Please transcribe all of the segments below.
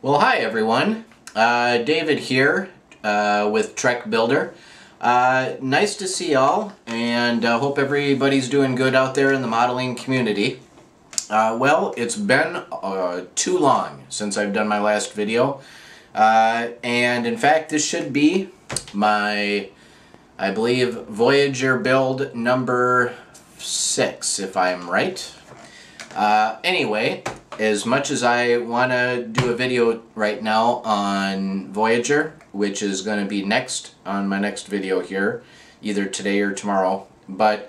Well, hi everyone. David here with Trek Builder. Nice to see y'all, and hope everybody's doing good out there in the modeling community. Well, it's been too long since I've done my last video, and in fact this should be my, I believe, Voyager build number 6, if I'm right. Anyway, as much as I want to do a video right now on Voyager, which is going to be next on my next video here, either today or tomorrow, but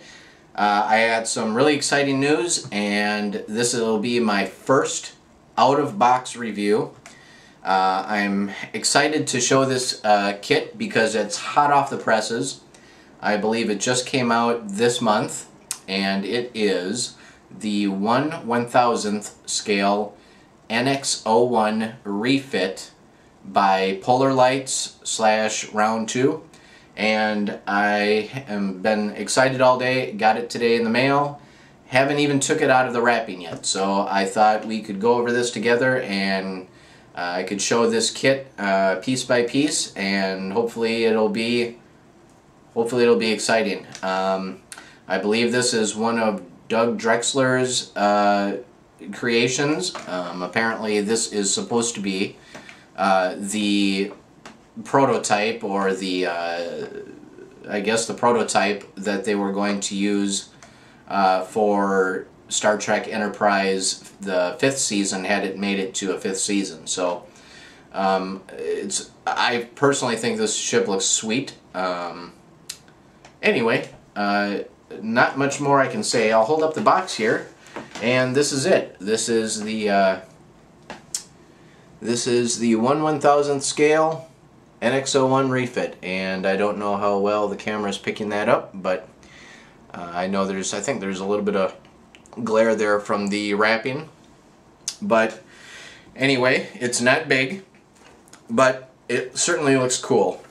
I had some really exciting news, and this will be my first out-of-box review. I'm excited to show this kit because it's hot off the presses. I believe it just came out this month, and it is the 1/1000th scale NX-01 Refit by Polar Lights / Round 2, and I have been excited all day. Got it today in the mail. Haven't even took it out of the wrapping yet, so I thought we could go over this together, and I could show this kit piece by piece, and hopefully it'll be exciting. I believe this is one of Doug Drexler's creations. Apparently this is supposed to be the prototype, or the I guess the prototype that they were going to use for Star Trek Enterprise, the 5th season, had it made it to a 5th season. So I personally think this ship looks sweet. Anyway, not much more I can say. I'll hold up the box here, and this is it. This is the 1/1000th scale NX-01 Refit, and I don't know how well the camera's picking that up, but I know I think there's a little bit of glare there from the wrapping. But anyway, it's not big, but it certainly looks cool.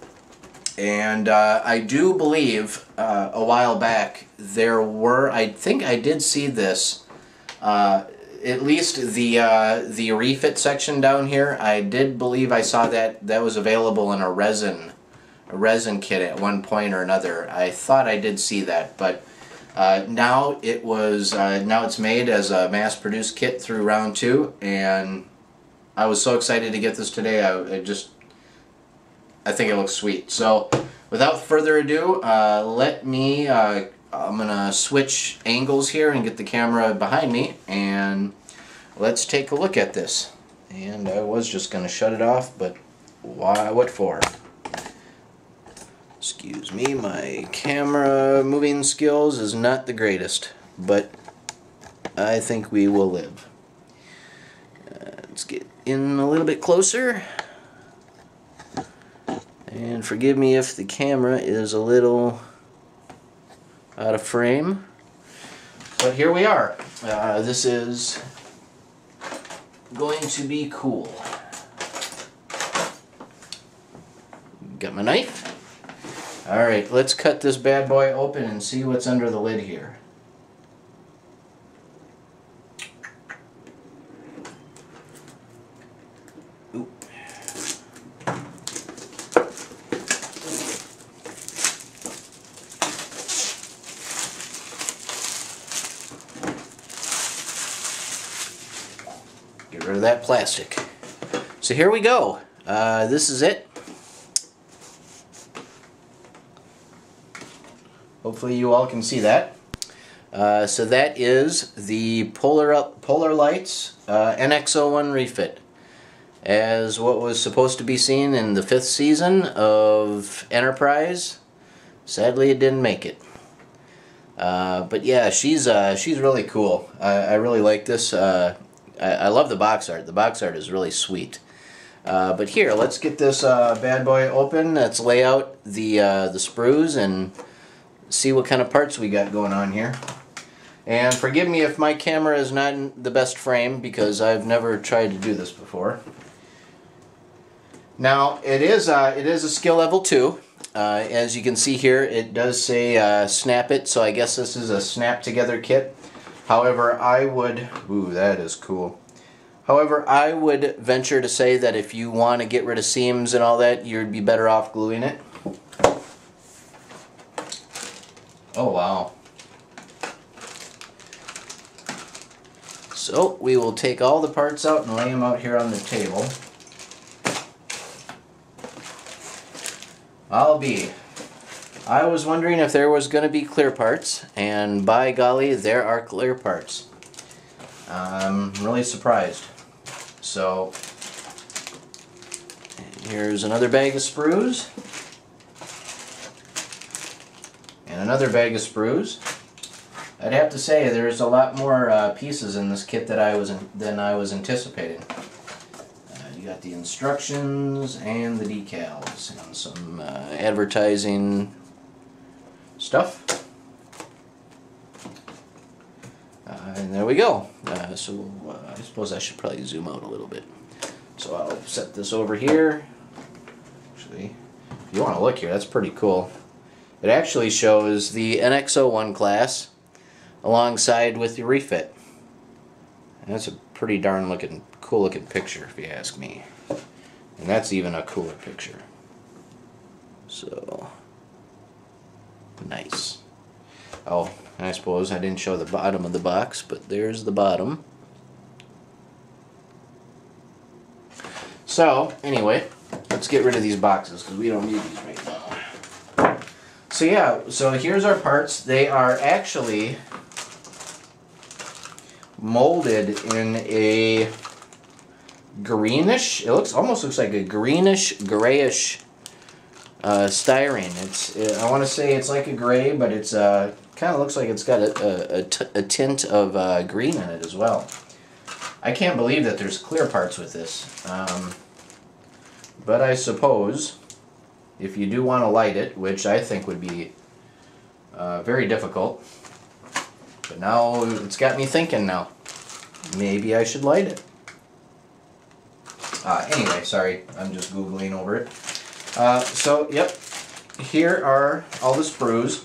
And I do believe a while back I think I did see this, at least the refit section down here. I did believe I saw that was available in a resin kit at one point or another. I thought I did see that, but now it's made as a mass-produced kit through Round 2, and I was so excited to get this today. I think it looks sweet. So without further ado, I'm gonna switch angles here and get the camera behind me, and let's take a look at this. And I was just gonna shut it off, but why? What for? Excuse me, my camera moving skills is not the greatest, but I think we will live. Let's get in a little bit closer. And forgive me if the camera is a little out of frame, but here we are. This is going to be cool. Got my knife. Alright, let's cut this bad boy open and see what's under the lid here. Get rid of that plastic. So here we go. This is it. Hopefully you all can see that. So that is the Polar Lights NX-01 Refit, as what was supposed to be seen in the 5th season of Enterprise. Sadly, it didn't make it. But yeah, she's really cool. I really like this. I love the box art. The box art is really sweet. But here, let's get this bad boy open. Let's lay out the sprues and see what kind of parts we got going on here. And forgive me if my camera is not in the best frame, because I've never tried to do this before. Now, it is a skill level 2. As you can see here, it does say snap it, so I guess this is a snap together kit. However, I would... Ooh, that is cool. However, I would venture to say that if you want to get rid of seams and all that, you'd be better off gluing it. Oh wow. So we will take all the parts out and lay them out here on the table. I was wondering if there was going to be clear parts, and by golly, there are clear parts. I'm really surprised. So here's another bag of sprues, and another bag of sprues. I'd have to say there's a lot more pieces in this kit than I was anticipating. You got the instructions and the decals and some advertising stuff. And there we go. So I suppose I should probably zoom out a little bit. So I'll set this over here. Actually, if you want to look here, that's pretty cool. It actually shows the NX-01 class alongside with the Refit. And that's a pretty darn cool looking picture, if you ask me. And that's even a cooler picture. So nice. Oh, I suppose I didn't show the bottom of the box, but there's the bottom. So anyway, let's get rid of these boxes because we don't need these right now. So yeah, so here's our parts. They are actually molded in a greenish, almost looks like a greenish grayish styrene. I want to say it's like a gray, but it's kind of looks like it's got a tint of green in it as well. I can't believe that there's clear parts with this, but I suppose if you do want to light it, which I think would be very difficult, but now it's got me thinking now. Maybe I should light it. Anyway, sorry, I'm just Googling over it. So, yep, here are all the sprues.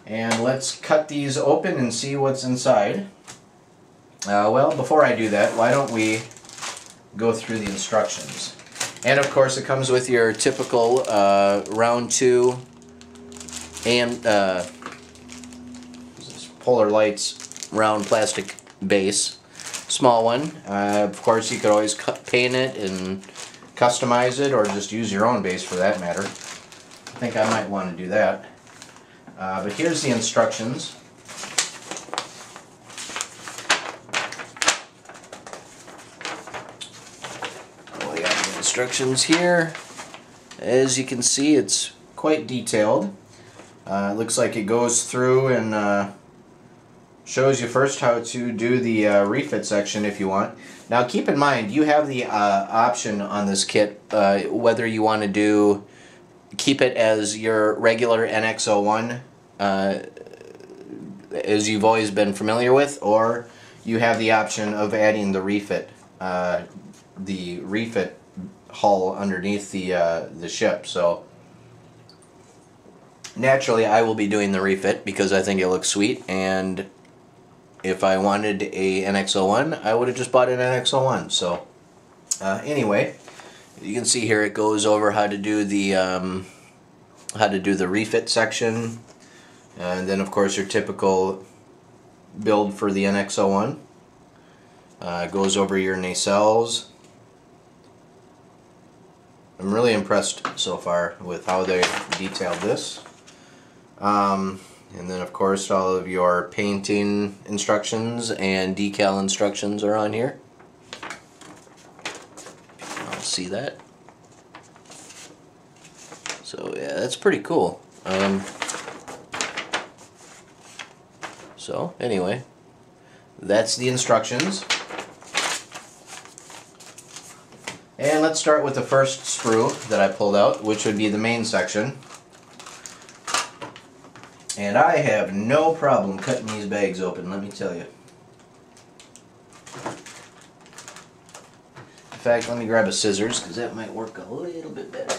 And let's cut these open and see what's inside. Well, before I do that, why don't we go through the instructions. And of course it comes with your typical round 2 and Polar Lights round plastic base. Small one. Of course you could always paint it and customize it, or just use your own base for that matter. I think I might want to do that. But here's the instructions. Oh, we got the instructions here. As you can see, it's quite detailed. It looks like it goes through and shows you first how to do the refit section if you want. Now keep in mind, you have the option on this kit whether you want to keep it as your regular NX-01 as you've always been familiar with, or you have the option of adding the refit hull underneath the ship. So naturally I will be doing the refit because I think it looks sweet, and if I wanted a NX-01 I would have just bought an NX-01. So anyway, you can see here it goes over how to do the refit section, and then of course your typical build for the NX-01. Goes over your nacelles. I'm really impressed so far with how they detailed this. And then of course all of your painting instructions and decal instructions are on here. I'll see that. So yeah, that's pretty cool. So anyway, that's the instructions. And let's start with the first sprue that I pulled out, which would be the main section. And I have no problem cutting these bags open, let me tell you. In fact, let me grab a scissors because that might work a little bit better.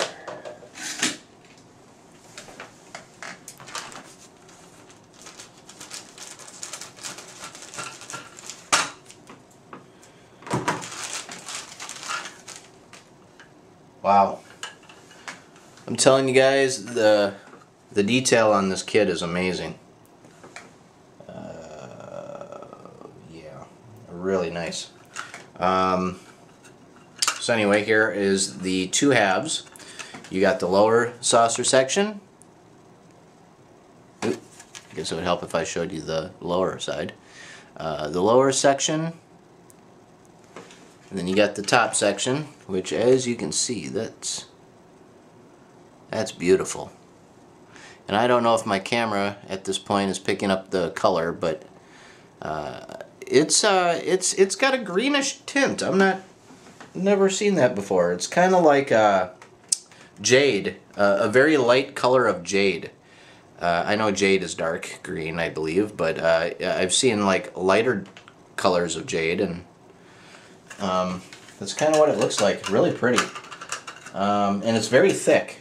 Wow. I'm telling you guys, the detail on this kit is amazing. Yeah, really nice. So anyway, here is the two halves. You got the lower saucer section. Oop, I guess it would help if I showed you the lower side. The lower section, and then you got the top section, which, as you can see, that's beautiful. And I don't know if my camera at this point is picking up the color, but it's got a greenish tint. Never seen that before. It's kind of like jade, a very light color of jade. I know jade is dark green, I believe, but I've seen like lighter colors of jade, and that's kind of what it looks like. Really pretty, and it's very thick.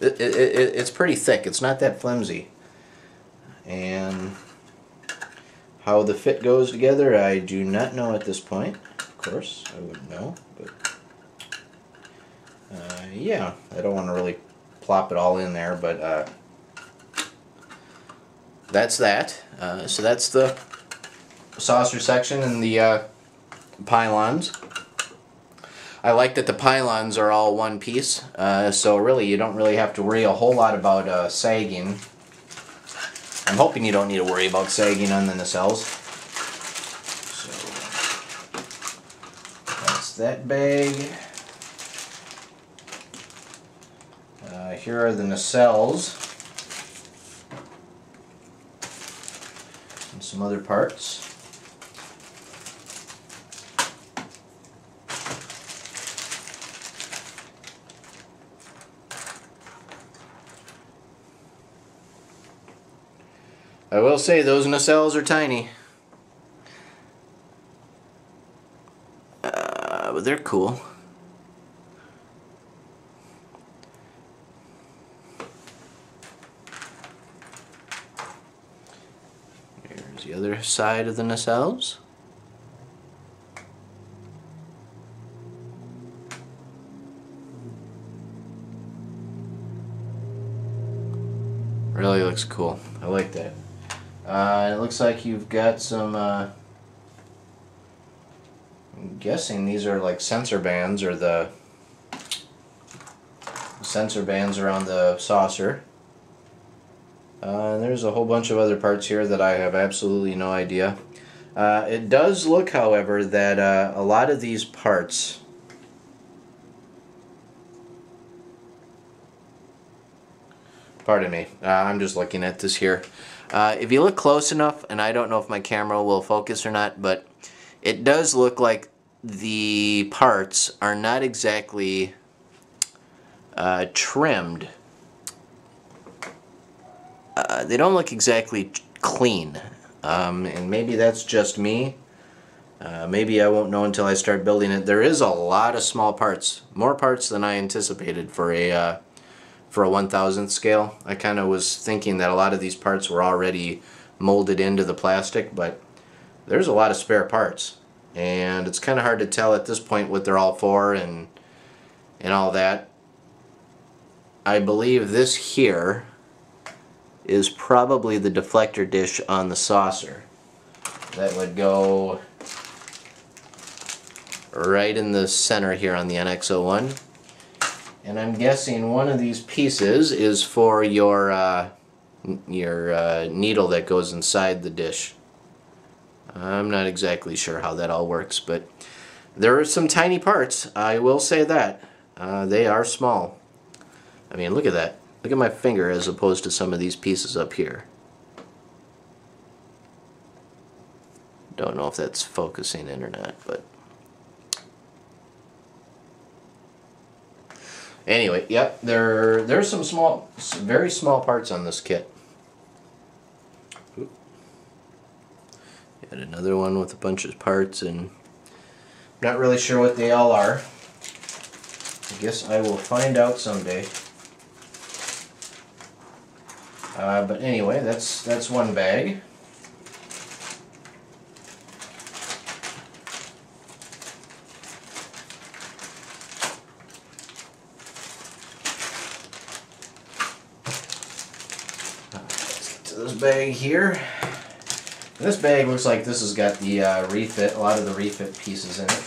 It's pretty thick. It's not that flimsy. And how the fit goes together, I do not know at this point. Of course, I wouldn't know, but yeah, I don't want to really plop it all in there, but that's that. So that's the saucer section and the pylons. I like that the pylons are all one piece, so really you don't really have to worry a whole lot about sagging. I'm hoping you don't need to worry about sagging on the nacelles. So that's that bag. Here are the nacelles and some other parts. I will say those nacelles are tiny, but they're cool. Here's the other side of the nacelles. Really looks cool. I like that. It looks like you've got some, I'm guessing these are like sensor bands, or the sensor bands around the saucer. And there's a whole bunch of other parts here that I have absolutely no idea. It does look, however, that a lot of these parts pardon me, I'm just looking at this here. If you look close enough, and I don't know if my camera will focus or not, but it does look like the parts are not exactly trimmed. They don't look exactly clean, and maybe that's just me. Maybe I won't know until I start building it. There is a lot of small parts, more parts than I anticipated for a 1/1000th scale. I kind of was thinking that a lot of these parts were already molded into the plastic, but there's a lot of spare parts, and it's kind of hard to tell at this point what they're all for and all that. I believe this here is probably the deflector dish on the saucer. That would go right in the center here on the NX-01. And I'm guessing one of these pieces is for your needle that goes inside the dish. I'm not exactly sure how that all works, but there are some tiny parts, I will say that. They are small. I mean, look at that. Look at my finger as opposed to some of these pieces up here. Don't know if that's focusing in or not, but anyway, yep, there's some small, very small parts on this kit. Got another one with a bunch of parts, and not really sure what they all are. I guess I will find out someday. But anyway, that's one bag. this bag here. This bag looks like this has got the refit, a lot of the refit pieces in it.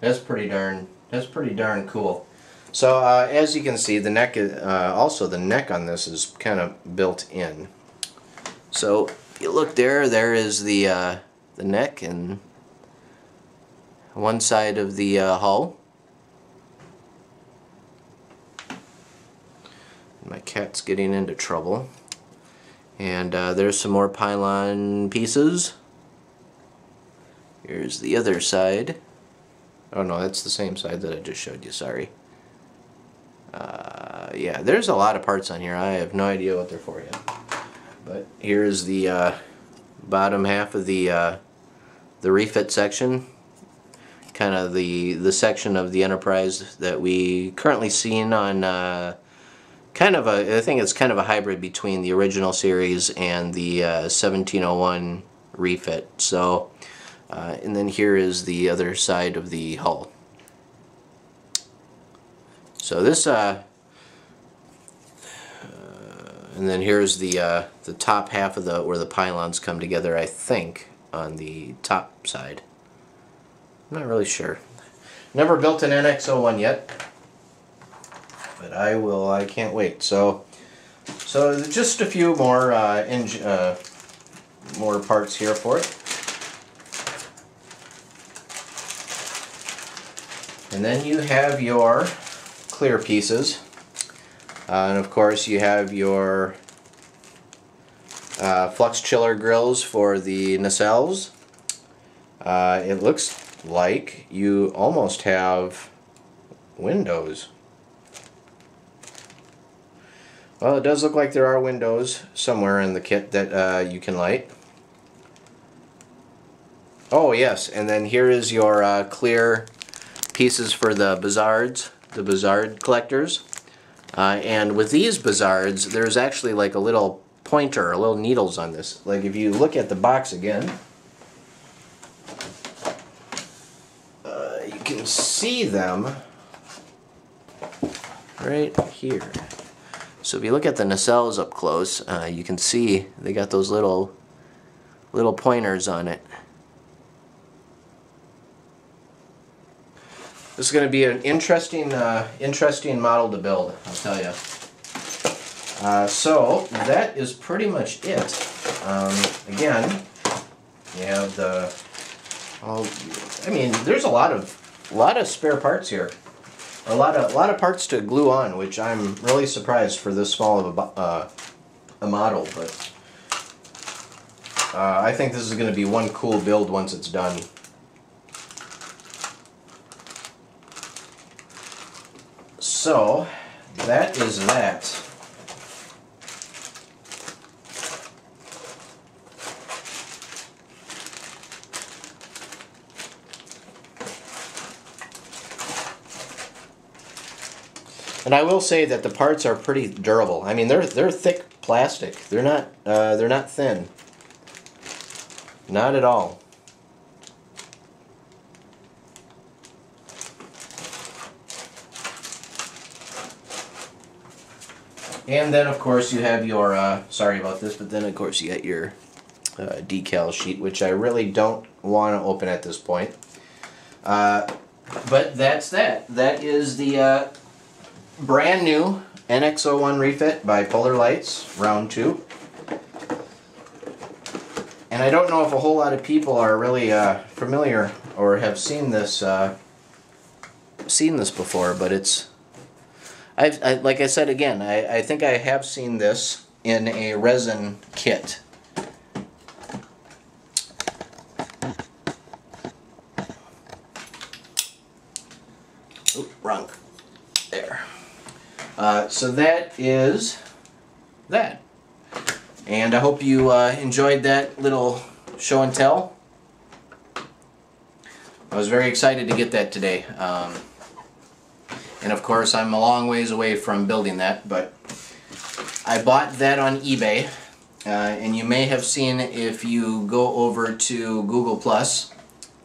That's pretty darn cool. So as you can see, the neck also the neck on this is kind of built in. So if you look there, there is the neck and one side of the hull. My cat's getting into trouble. And there's some more pylon pieces. Here's the other side. Oh no, that's the same side that I just showed you, sorry. Yeah, there's a lot of parts on here. I have no idea what they're for yet. But here's the bottom half of the refit section. Kind of the section of the Enterprise that we currently seen on kind of I think it's kind of a hybrid between the original series and the 1701 refit. So and then here is the other side of the hull. So this and then here's the top half of where the pylons come together, I think, on the top side. I'm not really sure. Never built an NX-01 yet, but I can't wait. So just a few more more parts here for it. And then you have your clear pieces. And of course you have your flux chiller grills for the nacelles. It looks like you almost have windows. Well, it does look like there are windows somewhere in the kit that you can light. Oh yes, and then here is your clear pieces for the Bizards, the Bizard collectors. And with these Bizards, there's actually like a little pointer, little needles on this. Like if you look at the box again, you can see them right here. So if you look at the nacelles up close, you can see they got those little pointers on it. This is going to be an interesting model to build, I'll tell you. So that is pretty much it. Again, you have the. I mean, there's a lot of spare parts here. A lot of parts to glue on, which I'm really surprised for this small of a model. But I think this is going to be one cool build once it's done. So, that is that. And I will say that the parts are pretty durable. I mean, they're thick plastic. They're not thin. Not at all. And then, of course, you have your, sorry about this, but then, of course, you got your decal sheet, which I really don't want to open at this point. But that's that. That is the brand new NX-01 refit by Polar Lights, round 2. And I don't know if a whole lot of people are really familiar or have seen this before, but it's. Like I said again, I think I have seen this in a resin kit. Oop, wrong. There. So that is that. And I hope you enjoyed that little show and tell. I was very excited to get that today. And of course I'm a long ways away from building that, but I bought that on eBay, and you may have seen if you go over to Google Plus,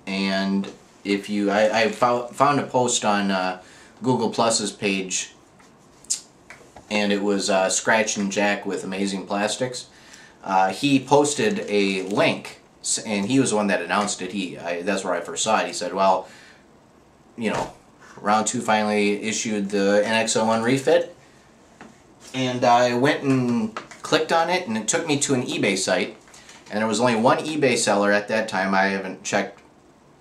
and if you I found a post on Google Plus's page and it was Scratch and Jack with Amazing Plastics. He posted a link, and he was the one that announced it. That's where I first saw it. He said, well, you know, Round 2 finally issued the NX-01 refit, and I went and clicked on it, and it took me to an eBay site, and there was only one eBay seller at that time. I haven't checked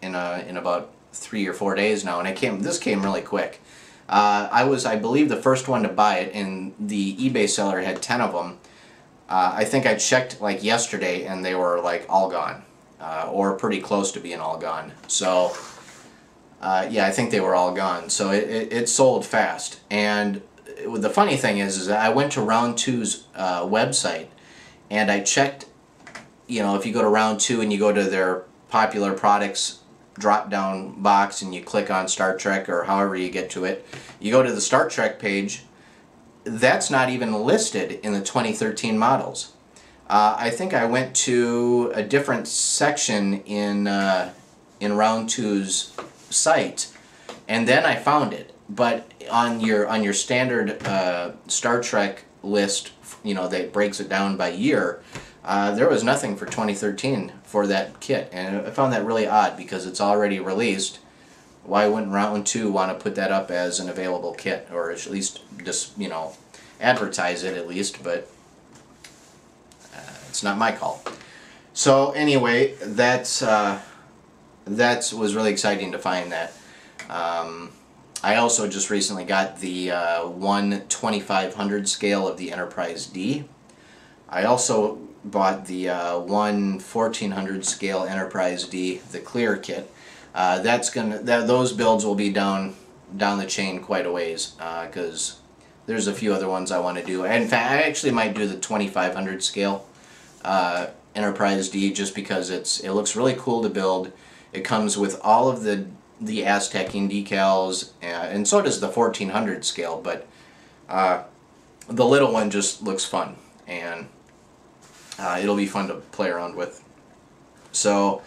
in about 3 or 4 days now, and this came really quick. I was, I believe, the first one to buy it, and the eBay seller had 10 of them. I think I checked like yesterday, and they were like all gone, or pretty close to being all gone. So yeah, I think they were all gone. So it sold fast. And the funny thing is that I went to Round 2's website, and I checked, you know, if you go to Round 2 and you go to their popular products drop down box and you click on Star Trek, or however you get to it, you go to the Star Trek page, that's not even listed in the 2013 models. I think I went to a different section in Round 2's site, and then I found it. But on your standard Star Trek list, you know, that breaks it down by year, there was nothing for 2013 for that kit, and I found that really odd because it's already released. Why wouldn't Round 2 want to put that up as an available kit, or at least just, you know, advertise it at least? But it's not my call. So anyway, that was really exciting to find that. I also just recently got the 1/2500 scale of the Enterprise D. I also bought the 1/1400 scale Enterprise D, the clear kit. Those builds will be down the chain quite a ways, because there's a few other ones I want to do. In fact, I actually might do the 2500 scale Enterprise D, just because it looks really cool to build. It comes with all of the Aztecing decals, and so does the 1400 scale, but the little one just looks fun, and it'll be fun to play around with. So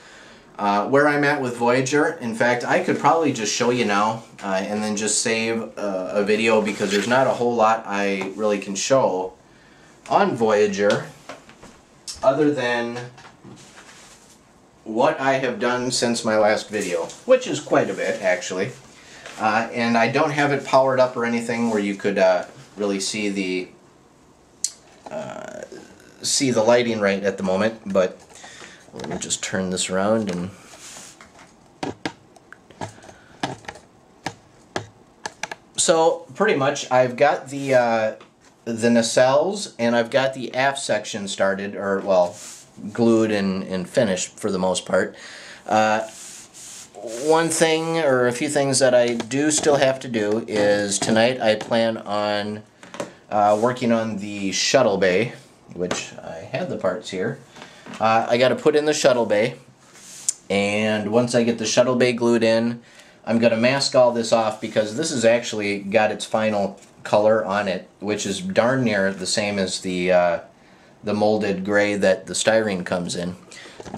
where I'm at with Voyager, in fact, I could probably just show you now and then just save a video, because there's not a whole lot I really can show on Voyager other than what I have done since my last video, which is quite a bit actually. And I don't have it powered up or anything where you could really see the lighting right at the moment, but let me just turn this around. And so pretty much I've got the nacelles, and I've got the aft section started, or well, glued and finished for the most part. One thing, or a few things that I do still have to do, is tonight I plan on working on the shuttle bay, which I had the parts here. I got to put in the shuttle bay, and once I get the shuttle bay glued in, I'm going to mask all this off, because this has actually got its final color on it, which is darn near the same as the molded gray that the styrene comes in.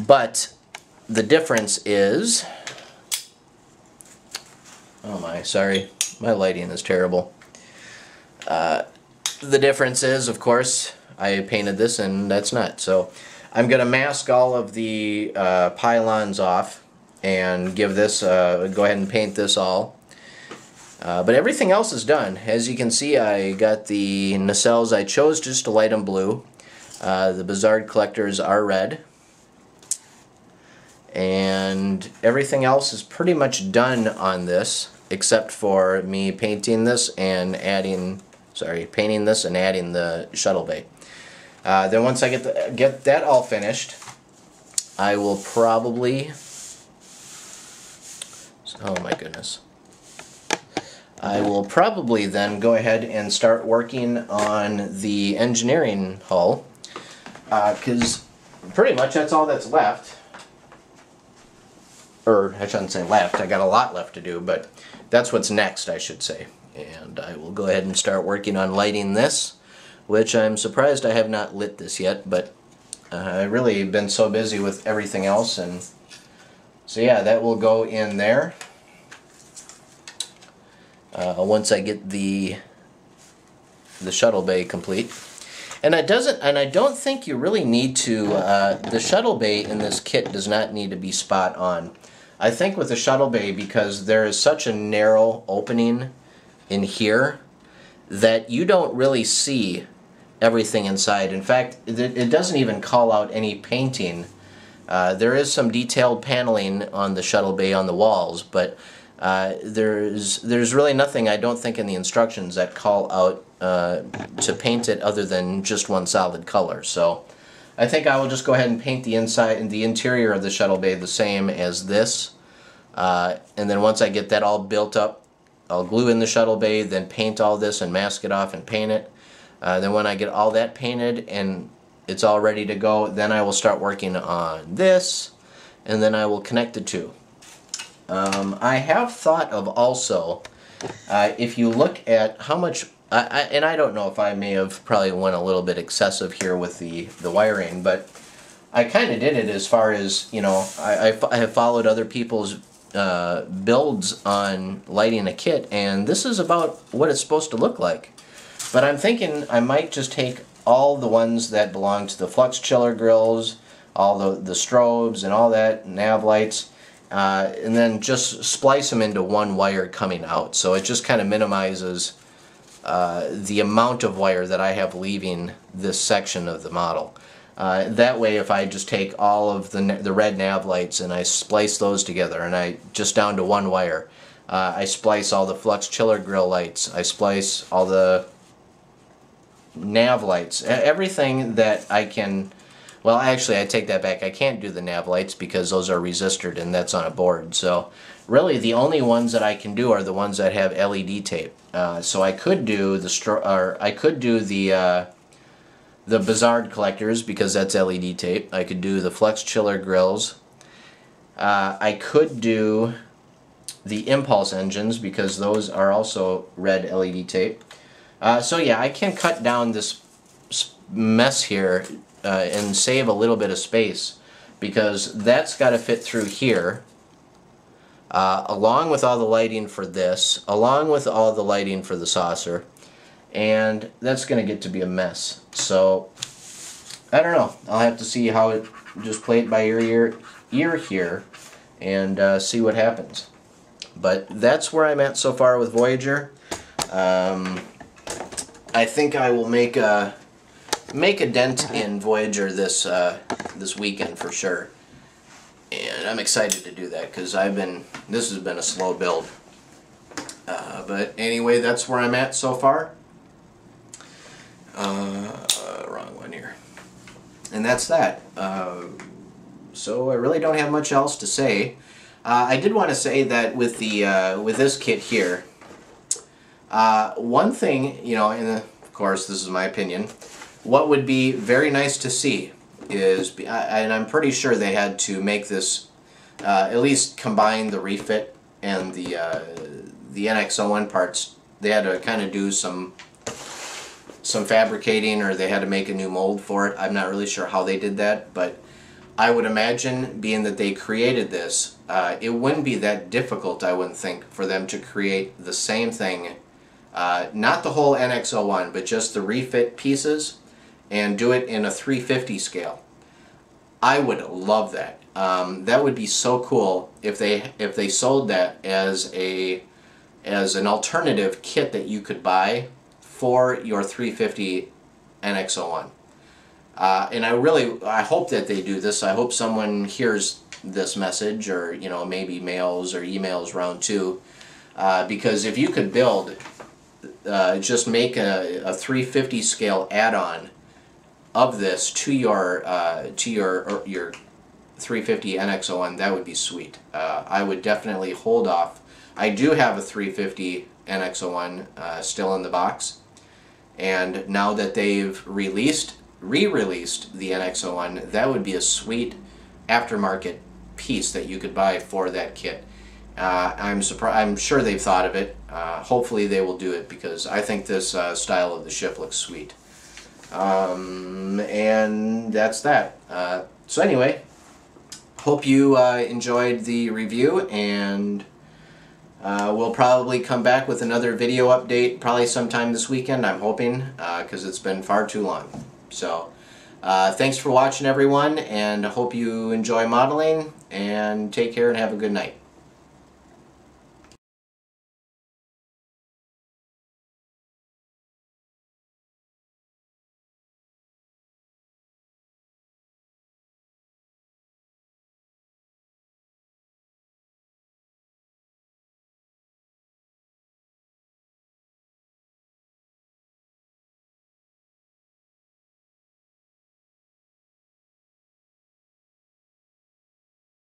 But the difference is, oh my, sorry, my lighting is terrible. The difference is, of course, I painted this and that's not. So I'm going to mask all of the pylons off and give this, go ahead and paint this all. But everything else is done. As you can see, I got the nacelles. I chose just to light them blue. The Bizarre collectors are red. And everything else is pretty much done on this, except for me painting this and adding, painting this and adding the shuttle bay. Then once I get that all finished, I will probably, oh my goodness, I will probably then go ahead and start working on the engineering hull, because pretty much that's all that's left. Or I shouldn't say left, I got a lot left to do, but that's what's next, I should say. And I will go ahead and start working on lighting this, which I'm surprised I have not lit this yet, but I've really been so busy with everything else. And so yeah, that will go in there. Once I get the the shuttle bay complete. And I don't think you really need to, the shuttle bay in this kit does not need to be spot on. I think with the shuttle bay, because there is such a narrow opening in here, that you don't really see everything inside. In fact, it doesn't even call out any painting. There is some detailed paneling on the shuttle bay on the walls, but there's really nothing, I don't think, in the instructions that call out to paint it other than just one solid color. So I think I will just go ahead and paint the inside and the interior of the shuttle bay the same as this, and then once I get that all built up, I'll glue in the shuttle bay, then paint all this and mask it off and paint it. Then when I get all that painted and it's all ready to go, then I will start working on this, and then I will connect the two. I have thought of also, if you look at how much, and I don't know if I may have probably went a little bit excessive here with the wiring, but I kind of did it as far as, you know, I have followed other people's builds on lighting a kit, and this is about what it's supposed to look like. But I'm thinking I might just take all the ones that belong to the flux chiller grills, all the strobes and all that, nav lights, and then just splice them into one wire coming out. So it just kind of minimizes the amount of wire that I have leaving this section of the model. That way, if I just take all of the red nav lights and I splice those together, and I just down to one wire, I splice all the flux chiller grill lights, I splice all the nav lights, everything that I can. Well, actually, I take that back. I can't do the nav lights because those are resisted and that's on a board. So really the only ones that I can do are the ones that have LED tape. So I could do the Bizarre collectors because that's LED tape. I could do the flux chiller grills. I could do the impulse engines because those are also red LED tape. So yeah, I can cut down this mess here and save a little bit of space, because that's got to fit through here, along with all the lighting for this, along with all the lighting for the saucer, and that's going to get to be a mess. So I don't know, I'll have to see how it, just play it by ear here and see what happens. But that's where I'm at so far with Voyager. I think I will make a dent in Voyager this weekend for sure, and I'm excited to do that because this has been a slow build. But anyway, that's where I'm at so far. Wrong one here, and that's that. So I really don't have much else to say. I did want to say that with this kit here, one thing, you know, and of course this is my opinion, what would be very nice to see is, and I'm pretty sure they had to make this, at least combine the refit and the NX-01 parts. They had to kind of do some fabricating, or they had to make a new mold for it. I'm not really sure how they did that, but I would imagine, being that they created this, it wouldn't be that difficult, I wouldn't think, for them to create the same thing, not the whole NX-01, but just the refit pieces, and do it in a 350 scale. I would love that. That would be so cool if they sold that as an alternative kit that you could buy for your 350 NX-01. And I hope that they do this. I hope someone hears this message, or, you know, maybe mails or emails round two, because if you could build, just make a 350 scale add-on of this to your 350 NX-01, that would be sweet. I would definitely hold off. I do have a 350 NX-01 still in the box, and now that they've re-released the NX-01, that would be a sweet aftermarket piece that you could buy for that kit. I'm sure they've thought of it. Hopefully they will do it, because I think this style of the ship looks sweet. And that's that. So anyway, hope you enjoyed the review, and We'll probably come back with another video update probably sometime this weekend, I'm hoping, because it's been far too long. So, thanks for watching, everyone, and I hope you enjoy modeling, and take care and have a good night.